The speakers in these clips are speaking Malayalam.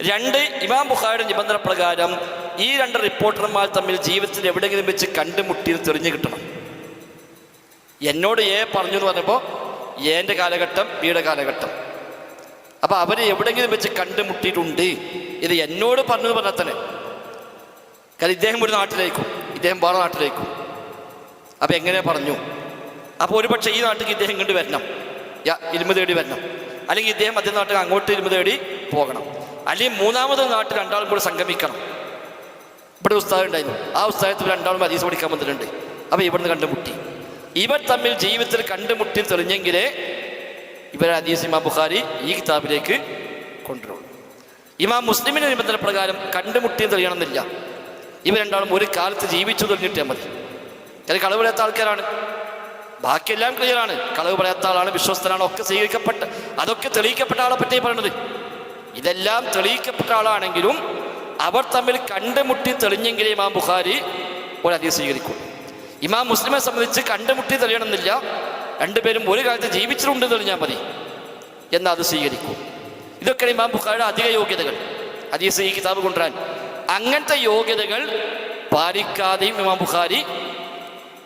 2, ഇമാം ബുഖാരിയുടെ നിബന്ധന പ്രകാരം ഈ 2 റിപ്പോർട്ടർമാർ തമ്മിൽ ജീവിതത്തിൽ എവിടെയെങ്കിലും വെച്ച് കണ്ടുമുട്ടിയത് തെളിഞ്ഞു കിട്ടണം. എന്നോട് എ പറഞ്ഞു എന്ന് പറഞ്ഞപ്പോൾ എൻ്റെ കാലഘട്ടം, ബിയുടെ കാലഘട്ടം. അപ്പോൾ അവർ എവിടെയെങ്കിലും വെച്ച് കണ്ടുമുട്ടിയിട്ടുണ്ട്. ഇത് എന്നോട് പറഞ്ഞത് പറഞ്ഞാൽ തന്നെ, കാരണം ഇദ്ദേഹം ഒരു നാട്ടിലേക്കും ഇദ്ദേഹം വേറെ നാട്ടിലേക്കും. അപ്പോൾ എങ്ങനെ പറഞ്ഞു? അപ്പോൾ ഒരു പക്ഷേ ഈ നാട്ടിലേക്ക് ഇദ്ദേഹം ഇങ്ങോട്ട് വരണം, ഇരുമ്പ് തേടി വരണം, അല്ലെങ്കിൽ ഇദ്ദേഹം അതേ നാട്ടിൽ അങ്ങോട്ട് ഇരുമ്പ് തേടി പോകണം, അല്ലെങ്കിൽ മൂന്നാമത് നാട്ടിൽ രണ്ടാളും കൂടെ സംഗമിക്കണം. ഇവിടെ ഉസ്താദ് ഉണ്ടായിരുന്നു, ആ ഉസ്താദത്തിൽ രണ്ടാളും ഹദീസ് പഠിക്കാൻ വന്നിട്ടുണ്ട്. അപ്പോൾ ഇവിടുന്ന് കണ്ടുമുട്ടി. ഇവർ തമ്മിൽ ജീവിതത്തിൽ കണ്ടുമുട്ടി തെളിഞ്ഞെങ്കിലേ ഇവരെ ഹദീസ് ഇമാം ബുഖാരി ഈ കിതാബിലേക്ക് കൊണ്ടുവരും. ഇമാം മുസ്ലിമിൻ്റെ നിബന്ധന പ്രകാരം കണ്ടുമുട്ടി തെളിയണമെന്നില്ല. ഇവർ രണ്ടാളും ഒരു കാലത്ത് ജീവിച്ചു തെളിഞ്ഞിട്ടാൽ മതി. കാരണം കളവ് പറയാത്ത ആൾക്കാരാണ്, ബാക്കിയെല്ലാം ക്ലിയറാണ്. കളവ് പറയാത്ത ആളാണ്, വിശ്വസ്തനാണ്, ഒക്കെ സ്വീകരിക്കപ്പെട്ട, അതൊക്കെ തെളിയിക്കപ്പെട്ട ആളെ പറ്റി പറയണത്. ഇതെല്ലാം തെളിയിക്കപ്പെട്ട ആളാണെങ്കിലും അവർ തമ്മിൽ കണ്ടുമുട്ടി തെളിഞ്ഞെങ്കിലേ ഇമാം ബുഖാരി ഒരു ഹദീസ് സ്വീകരിക്കും. ഇമാം മുസ്ലിമെ സംബന്ധിച്ച് കണ്ടുമുട്ടി തെളിയണമെന്നില്ല, രണ്ടുപേരും ഒരു കാലത്ത് ജീവിച്ചിട്ടുണ്ട് തെളിഞ്ഞാൽ മതി എന്നാൽ അത് സ്വീകരിക്കും. ഇതൊക്കെയാണ് ഇമാം ബുഖാരിയുടെ അധിക യോഗ്യതകൾ ഹദീസ് ഈ കിതാബ് കൊണ്ടുവരാൻ. അങ്ങനത്തെ യോഗ്യതകൾ പാലിക്കാതെയും ഇമാം ബുഖാരി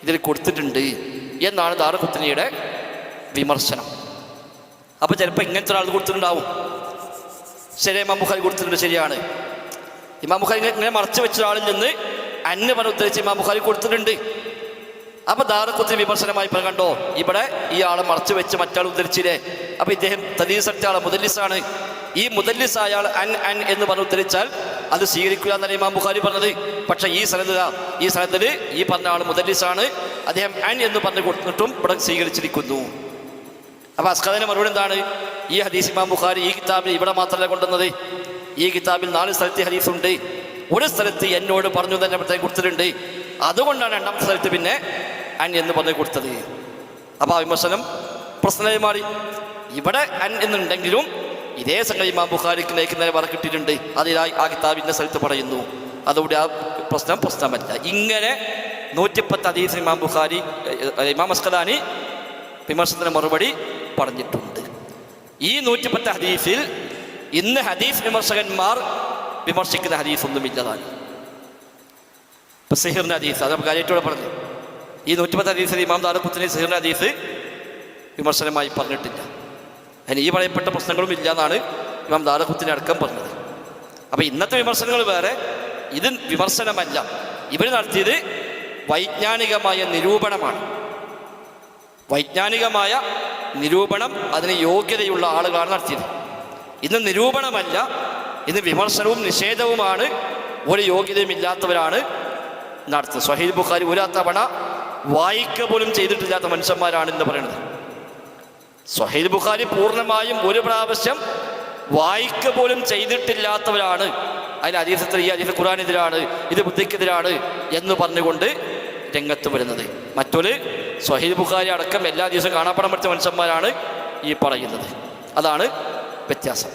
ഇതിൽ കൊടുത്തിട്ടുണ്ട് എന്നാണ് ദാറുഖുത്നിയുടെ വിമർശനം. അപ്പോൾ ചിലപ്പോൾ ഇങ്ങനത്തെ ഒരാൾ കൊടുത്തിട്ടുണ്ടാവും. ശരി, ഇമാം ബുഖാരി കൊടുത്തിട്ടുണ്ട്, ശരിയാണ്. ഇമാം ബുഖാരി ഇങ്ങനെ മറച്ചു വെച്ച ഒരാളിൽ നിന്ന് അന്ന് പറഞ്ഞ് ഉദ്ധരിച്ച് ഇമാം ബുഖാരി കൊടുത്തിട്ടുണ്ട്. അപ്പോൾ ദാറുഖുത്നി വിമർശനമായി കണ്ടോ, ഇവിടെ ഈ ആളെ മറച്ചു വെച്ച് മറ്റാൾ ഉദ്ധരിച്ചില്ലേ, അപ്പോൾ ഇദ്ദേഹം തദീസറ്റ ആളെ മുദല്ലിസാണ്, ഈ മുദല്ലിസ് അയാൾ അൻ എന്ന് പറഞ്ഞ് ഉദ്ധരിച്ചാൽ അത് സ്വീകരിക്കുക എന്നാണ് ഇമാം ബുഖാരി പറഞ്ഞത്. പക്ഷേ ഈ സ്ഥലത്തിൽ ഈ പറഞ്ഞ ആൾ മുദല്ലിസാണ്, അദ്ദേഹം അൻ എന്ന് പറഞ്ഞ് കൊടുത്തിട്ടും ഇവിടെ സ്വീകരിച്ചിരിക്കുന്നു. അപ്പോൾ അസ്കദിന്റെ മറുപടി എന്താണ്? ഈ ഹദീസ് ഇമാം ബുഖാരി ഈ കിതാബിൽ ഇവിടെ മാത്രമല്ല കൊണ്ടുവന്നത്, ഈ കിതാബിൽ 4 സ്ഥലത്ത് ഹദീസുണ്ട്. ഒരു സ്ഥലത്ത് എന്നോട് പറഞ്ഞു തന്നെ പ്രത്യേകം കൊടുത്തിട്ടുണ്ട്, അതുകൊണ്ടാണ് രണ്ടാമത്തെ സ്ഥലത്ത് പിന്നെ അൻ എന്ന് പറഞ്ഞ് കൊടുത്തത്. അപ്പോൾ ആ വിമർശനം പ്രശ്നമായി മാറി. ഇവിടെ അൻ എന്നുണ്ടെങ്കിലും ഇതേ സംഗതി ഇമാം ബുഖാരിക്ക് നയിക്കുന്നതിനെ വറക്കിട്ടിട്ടുണ്ട്, അതിനായി ആ കിതാബിൻ്റെ സ്ഥലത്ത് പറയുന്നു. അതുകൊണ്ട് ആ പ്രശ്നമല്ല. ഇങ്ങനെ 110 ഹദീസ് ഇമാം ബുഖാരി ഇമാം അസ്കലാനി വിമർശനത്തിന് മറുപടി പറഞ്ഞിട്ടുണ്ട്. ഈ 110 ഹദീസിൽ ഇന്ന് ഹദീസ് വിമർശകന്മാർ വിമർശിക്കുന്ന ഹദീസൊന്നുമില്ലതാണ്. ഇപ്പം സിഹിറിൻ്റെ ഹദീസ് അത് കാര്യമായിട്ടൂടെ പറഞ്ഞു. ഈ 110 ഹദീസിൽ ഇമാം ദാറുഖുത്നി സിഹിറിൻ്റെ ഹദീസ് വിമർശനമായി പറഞ്ഞിട്ടില്ല. അതിന് ഈ പറയപ്പെട്ട പ്രശ്നങ്ങളും ഇല്ല എന്നാണ് ഇമാം ദാറുഖുത്നി അടക്കം പറഞ്ഞത്. അപ്പോൾ ഇന്നത്തെ വിമർശനങ്ങൾ വേറെ, ഇത് വിമർശനമല്ല. ഇവർ നടത്തിയത് വൈജ്ഞാനികമായ നിരൂപണമാണ്. വൈജ്ഞാനികമായ നിരൂപണം, അതിന് യോഗ്യതയുള്ള ആളുകളാണ് നടത്തിയത്. ഇന്ന് നിരൂപണമല്ല, ഇന്ന് വിമർശനവും നിഷേധവുമാണ്. ഒരു യോഗ്യതയും ഇല്ലാത്തവരാണ് നടത്തുന്നത്. സ്വഹീഹ് ബുഖാരി ഒരു തവണ വായിക്കുക പോലും ചെയ്തിട്ടില്ലാത്ത മനുഷ്യന്മാരാണ് എന്ന് പറയുന്നത്. സ്വഹീഹ് ബുഖാരി പൂർണ്ണമായും ഒരു പ്രാവശ്യം വായിക്കുക പോലും ചെയ്തിട്ടില്ലാത്തവരാണ് അതിന് ഹദീസത്തിൽ ഈ ഹദീസ് ഖുർആനെതിരാണ്, ഇത് ബുദ്ധിക്കെതിരാണ് എന്ന് പറഞ്ഞുകൊണ്ട് രംഗത്ത് വരുന്നത്. മറ്റൊരു സ്വഹീഹ് ബുഖാരി അടക്കം എല്ലാ ദിവസവും കാണാപ്പാടം പഠിച്ച മനുഷ്യന്മാരാണ് ഈ പറയുന്നത്. അതാണ് വ്യത്യാസം.